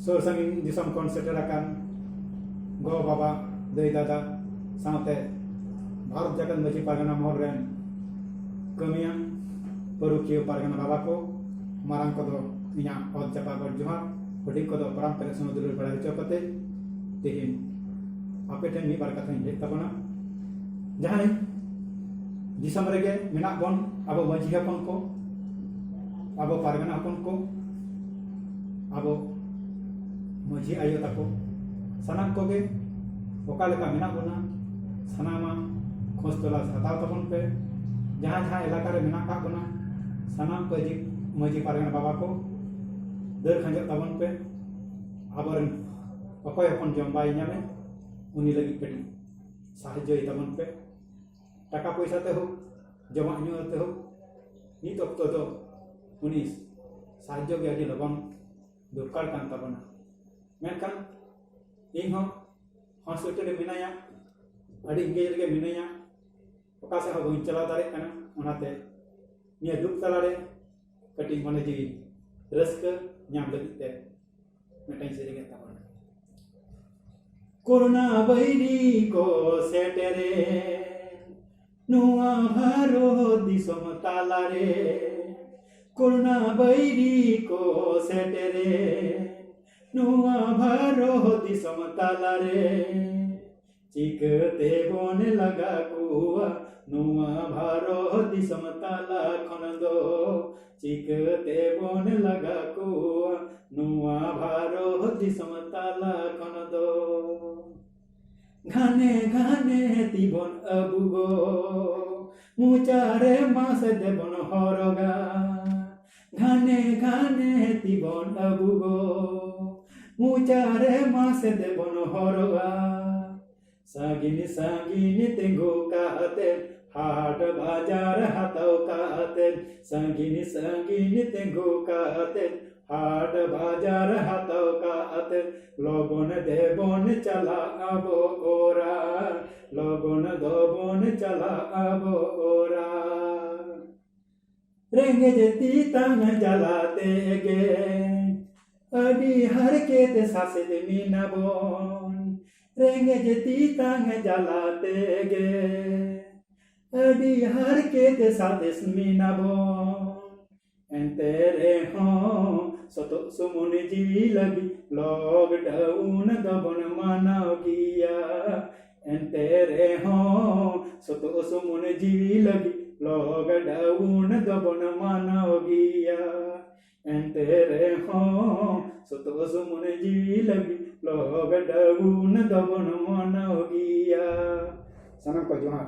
sur sangin disom kon seterakan go baba dei dada saute Bharat जागत मजी पारगना मोहर rain कमिया परुकियो पारगना बाबा को मारांग को दो इना और जपा कर जोहार बड़ी को दो परम पेरे समुद्र बड़ा चौकते तेहिन आपे ठेन मी बार कथा हे तबना जहां दिसम रेगे मेना बन अब मजी हपन को अब पारगना हपन को अब मजी आयो ताको सनाम कोगे ओका लेका मेना बना सनामा खोज तलाश हताव तबन पे जहाँ जहाँ इलाका रे मेना का बना सनाम पजी मजी पारगना बाबा को दर खंजो तबन पे आबरन अकोय अपन जम्बाई ᱧᱟᱢে उनी लगी कटी साहाय्य तबन पे टाका पैसा ते हो जमा ᱧᱩ ते हो नित अक्तो दो उनी साहाय्य गे अडी लबन दरकार कान तबना मेनखान इन हो हॉस्पिटल रे मिनाया अड़ी इंगेज रे मिनाया ओका से हो चला दारे कना ओनाते निया दुख तलारे कटी मने जी रस्क ᱧᱟᱢ लगी ते मेटाई से रे तबना कोरोना बैरी को सेटेरे नुआ भारो दिसम तालारे कोरोना बैरी को सेटेरे नुआ भारो दिसम तालारे चिकते बोन लगा कुआ नुआ भारो दिसम ताला खन दो चिकते बोन लगा कुआ नुआ भारो दिसम ताला खन दो घाने घाने तिबन अबुगो मुचारे मास देबन हरगा घाने घाने तिबन अबुगो मुचारे मास देबन हरगा सागिन सागिन तेंगो काते हाट बाजार हाथाव काते सागिन सागिन तेंगो काते हाट बाजार हाथाव काते लगन देबन चला आबो ओरा लगन दबन चला आबो ओरा रेंगे जेती तंग जलाते गे अडी हर के ते सासे मीनाबन रेंगे जेती तंग जलाते गे अडी हर के ते सासे मीनाबन एंते रे हो सतो सुमुन जीवी लगी लॉकडाउन दबन मानव गिया एंते रे हो सतो सुमुन जीवी लगी लॉकडाउन दबन मानव गिया एंते रे हो सतो सुमुन जीवी लगी लॉकडाउन दबन मानव गिया सनम को जोहार।